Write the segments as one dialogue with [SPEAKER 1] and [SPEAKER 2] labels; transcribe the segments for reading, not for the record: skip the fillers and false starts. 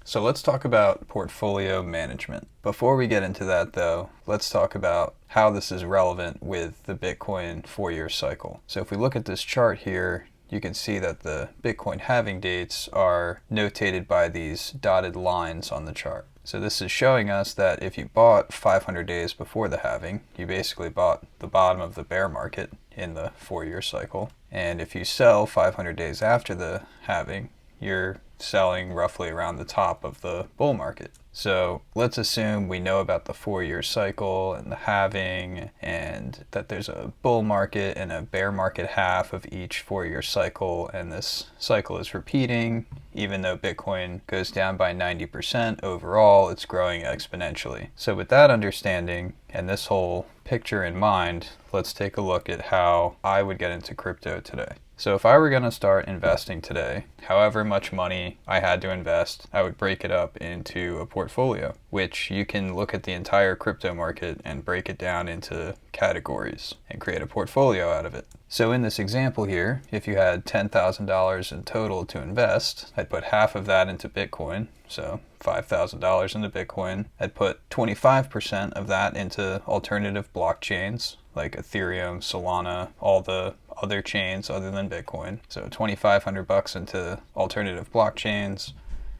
[SPEAKER 1] So let's talk about portfolio management. Before we get into that though, let's talk about how this is relevant with the Bitcoin 4-year cycle. So if we look at this chart here, you can see that the Bitcoin halving dates are notated by these dotted lines on the chart. So this is showing us that if you bought 500 days before the halving, you basically bought the bottom of the bear market in the 4-year cycle. And if you sell 500 days after the halving, you're selling roughly around the top of the bull market. So let's assume we know about the 4-year cycle and the halving, and that there's a bull market and a bear market half of each 4-year cycle, and this cycle is repeating. Even though Bitcoin goes down by 90% overall, it's growing exponentially. So with that understanding and this whole picture in mind, let's take a look at how I would get into crypto today. So if I were going to start investing today, however much money I had to invest, I would break it up into a portfolio, which you can look at the entire crypto market and break it down into categories and create a portfolio out of it. So in this example here, if you had $10,000 in total to invest, I'd put half of that into Bitcoin, so $5,000 into Bitcoin. I'd put 25% of that into alternative blockchains like Ethereum, Solana, all the other chains other than Bitcoin. So $2,500 into alternative blockchains.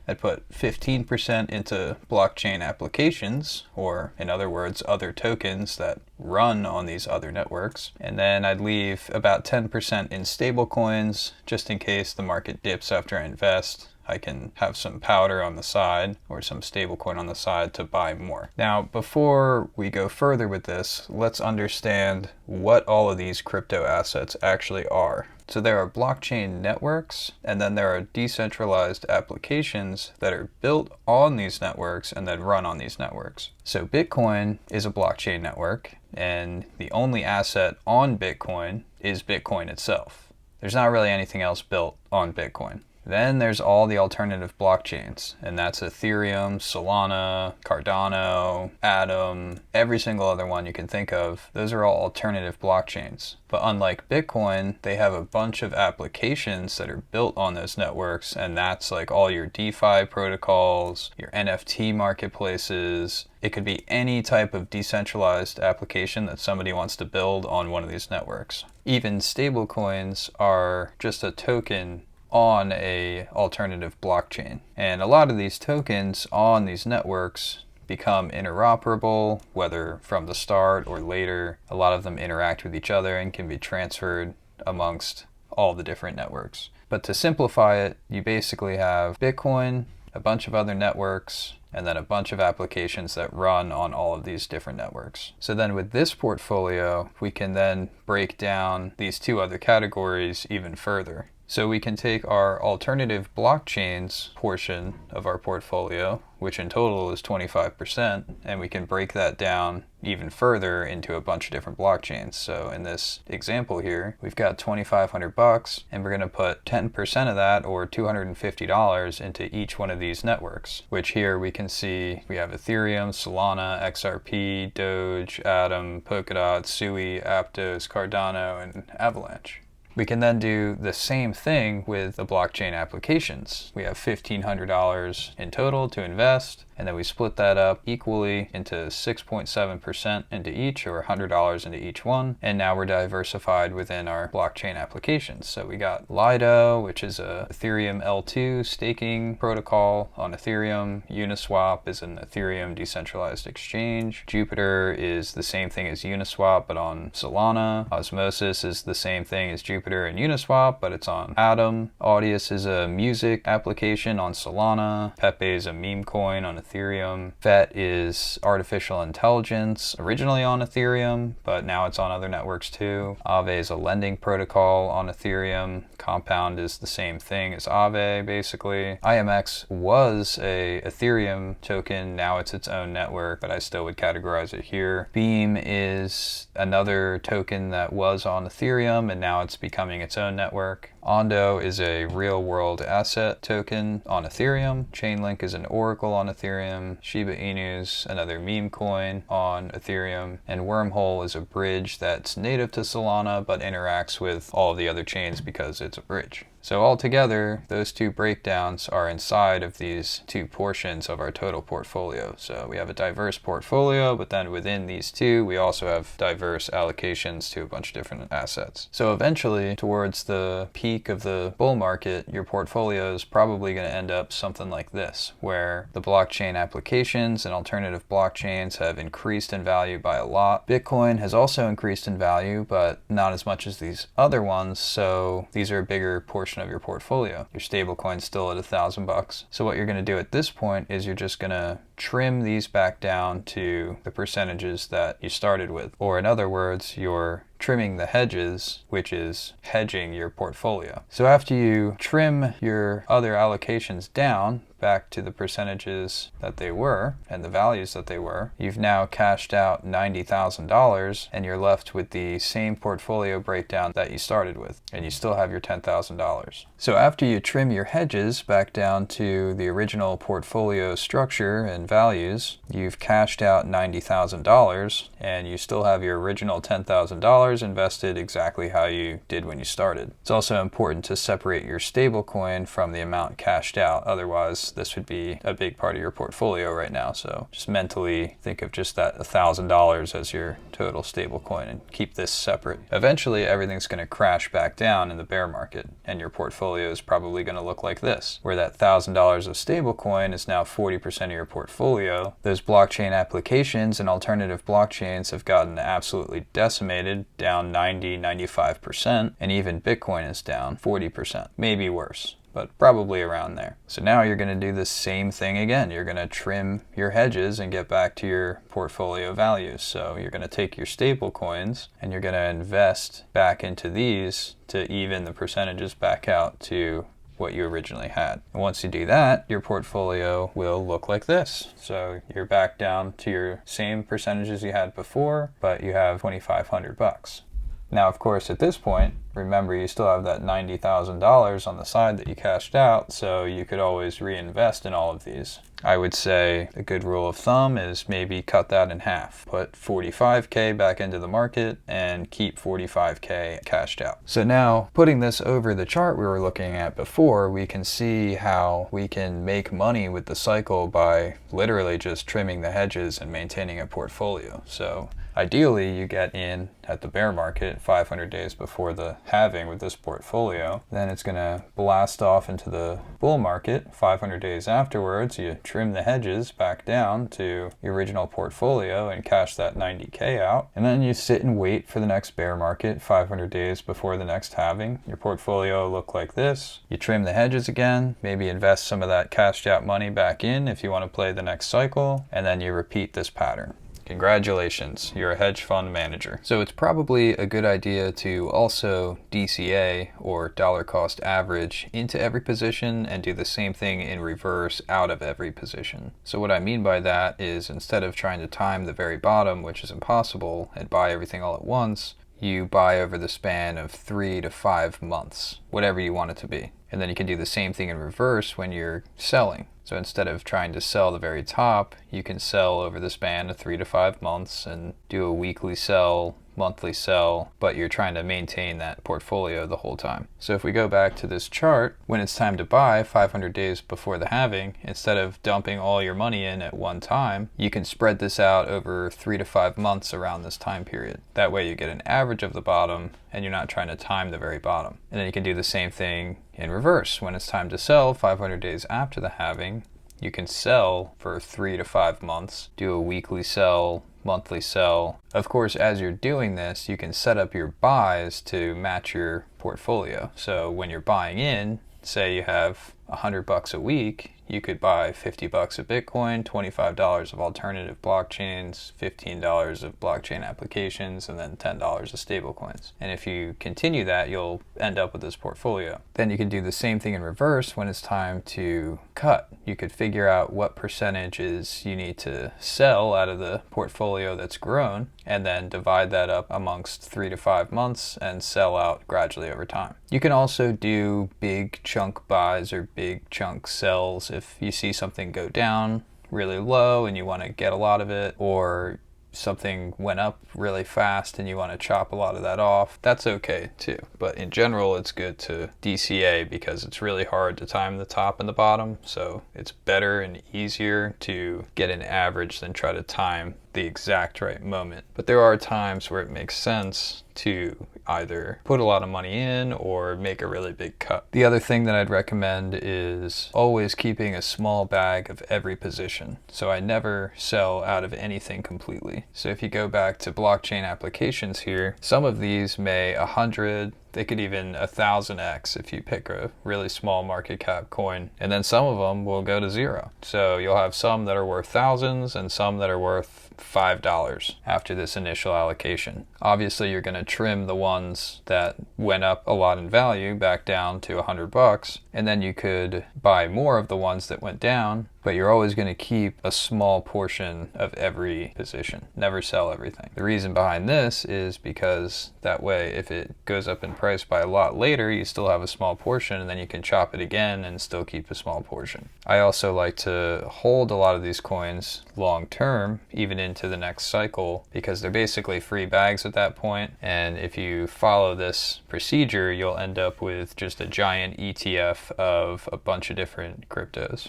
[SPEAKER 1] I'd put 15% into blockchain applications, or in other words, other tokens that run on these other networks. And then I'd leave about 10% in stablecoins, just in case the market dips after I invest. I can have some powder on the side or some stablecoin on the side to buy more. Now, before we go further with this, let's understand what all of these crypto assets actually are. So there are blockchain networks, and then there are decentralized applications that are built on these networks and then run on these networks. So Bitcoin is a blockchain network, and the only asset on Bitcoin is Bitcoin itself. There's not really anything else built on Bitcoin. Then there's all the alternative blockchains, and that's Ethereum, Solana, Cardano, Atom, every single other one you can think of. Those are all alternative blockchains. But unlike Bitcoin, they have a bunch of applications that are built on those networks, and that's like all your DeFi protocols, your NFT marketplaces. It could be any type of decentralized application that somebody wants to build on one of these networks. Even stablecoins are just a token on a alternative blockchain. And a lot of these tokens on these networks become interoperable, whether from the start or later. A lot of them interact with each other and can be transferred amongst all the different networks. But to simplify it, you basically have Bitcoin, a bunch of other networks, and then a bunch of applications that run on all of these different networks. So then with this portfolio, we can then break down these two other categories even further. So we can take our alternative blockchains portion of our portfolio, which in total is 25%, and we can break that down even further into a bunch of different blockchains. So in this example here, we've got $2,500, and we're going to put 10% of that, or $250, into each one of these networks, which here we can see we have Ethereum, Solana, XRP, Doge, Atom, Polkadot, Sui, Aptos, Cardano, and Avalanche. We can then do the same thing with the blockchain applications. We have $1,500 in total to invest, and then we split that up equally into 6.7% into each, or $100 into each one. And now we're diversified within our blockchain applications. So we got Lido, which is a Ethereum L2 staking protocol on Ethereum. Uniswap is an Ethereum decentralized exchange. Jupiter is the same thing as Uniswap, but on Solana. Osmosis is the same thing as Jupiter and Uniswap, but it's on Atom. Audius is a music application on Solana. Pepe is a meme coin on Ethereum. FET is artificial intelligence, originally on Ethereum, but now it's on other networks too. Aave is a lending protocol on Ethereum. Compound is the same thing as Aave, basically. IMX was a Ethereum token, now it's its own network, but I still would categorize it here. Beam is another token that was on Ethereum, and now it's becoming its own network. Ondo is a real-world asset token on Ethereum. Chainlink is an oracle on Ethereum. Shiba Inu's another meme coin on Ethereum. And Wormhole is a bridge that's native to Solana but interacts with all of the other chains because it's a bridge. So altogether, those two breakdowns are inside of these two portions of our total portfolio. So we have a diverse portfolio, but then within these two, we also have diverse allocations to a bunch of different assets. So eventually, towards the peak of the bull market, your portfolio is probably going to end up something like this, where the blockchain applications and alternative blockchains have increased in value by a lot. Bitcoin has also increased in value, but not as much as these other ones, so these are a bigger portion of your portfolio. Your stablecoin's still at $1,000. So what you're going to do at this point is you're just going to trim these back down to the percentages that you started with. Or in other words, you're trimming the hedges, which is hedging your portfolio. So after you trim your other allocations down back to the percentages that they were and the values that they were, you've now cashed out $90,000 and you're left with the same portfolio breakdown that you started with, and you still have your $10,000. So after you trim your hedges back down to the original portfolio structure and values, you've cashed out $90,000 and you still have your original $10,000 invested exactly how you did when you started. It's also important to separate your stablecoin from the amount cashed out. Otherwise, this would be a big part of your portfolio right now. So just mentally think of just that $1,000 as your total stablecoin and keep this separate. Eventually, everything's going to crash back down in the bear market, and your portfolio is probably going to look like this, where that $1,000 of stablecoin is now 40% of your portfolio. Those blockchain applications and alternative blockchains have gotten absolutely decimated, down 90-95%, and even Bitcoin is down 40%, maybe worse, but probably around there. So now you're going to do the same thing again. You're going to trim your hedges and get back to your portfolio values. So you're going to take your stable coins and you're going to invest back into these to even the percentages back out to what you originally had. And once you do that, your portfolio will look like this. So you're back down to your same percentages you had before, but you have $2,500. Now, of course, at this point, remember you still have that $90,000 on the side that you cashed out, so you could always reinvest in all of these. I would say a good rule of thumb is maybe cut that in half. Put $45K back into the market and keep $45K cashed out. So now, putting this over the chart we were looking at before, we can see how we can make money with the cycle by literally just trimming the hedges and maintaining a portfolio. So ideally, you get in at the bear market 500 days before the halving with this portfolio. Then it's going to blast off into the bull market 500 days afterwards. You trim the hedges back down to your original portfolio and cash that 90K out. And then you sit and wait for the next bear market 500 days before the next halving. Your portfolio will look like this. You trim the hedges again, maybe invest some of that cashed out money back in if you want to play the next cycle, and then you repeat this pattern. Congratulations, you're a hedge fund manager. So it's probably a good idea to also DCA, or dollar cost average, into every position and do the same thing in reverse out of every position. So what I mean by that is, instead of trying to time the very bottom, which is impossible, and buy everything all at once, you buy over the span of 3 to 5 months, whatever you want it to be. And then you can do the same thing in reverse when you're selling. So instead of trying to sell the very top, you can sell over the span of 3 to 5 months and do a weekly sell, monthly sell, but you're trying to maintain that portfolio the whole time. So if we go back to this chart, when it's time to buy 500 days before the halving, instead of dumping all your money in at one time, you can spread this out over 3 to 5 months around this time period. That way you get an average of the bottom and you're not trying to time the very bottom. And then you can do the same thing in reverse. When it's time to sell 500 days after the halving, you can sell for 3 to 5 months, do a weekly sell, monthly sell. Of course, as you're doing this, you can set up your buys to match your portfolio. So when you're buying in, say you have $100 a week, you could buy $50 of Bitcoin, $25 of alternative blockchains, $15 of blockchain applications, and then $10 of stablecoins. And if you continue that, you'll end up with this portfolio. Then you can do the same thing in reverse when it's time to cut. You could figure out what percentages you need to sell out of the portfolio that's grown, and then divide that up amongst 3 to 5 months and sell out gradually over time. You can also do big chunk buys or big chunk sells if you see something go down really low and you want to get a lot of it, or something went up really fast and you want to chop a lot of that off, that's okay too. But in general, it's good to DCA because it's really hard to time the top and the bottom. So it's better and easier to get an average than try to time the exact right moment. But there are times where it makes sense to either put a lot of money in or make a really big cut. The other thing that I'd recommend is always keeping a small bag of every position. So I never sell out of anything completely. So if you go back to blockchain applications here, some of these may 100, they could even 1000x if you pick a really small market cap coin, and then some of them will go to zero. So you'll have some that are worth thousands and some that are worth $5 after this initial allocation. Obviously you're going to trim the ones that went up a lot in value back down to $100, and then you could buy more of the ones that went down, but you're always going to keep a small portion of every position. Never sell everything. The reason behind this is because that way if it goes up in price by a lot later, you still have a small portion, and then you can chop it again and still keep a small portion. I also like to hold a lot of these coins long term, even into the next cycle, because they're basically free bags at that point. And if you follow this procedure, you'll end up with just a giant ETF of a bunch of different cryptos.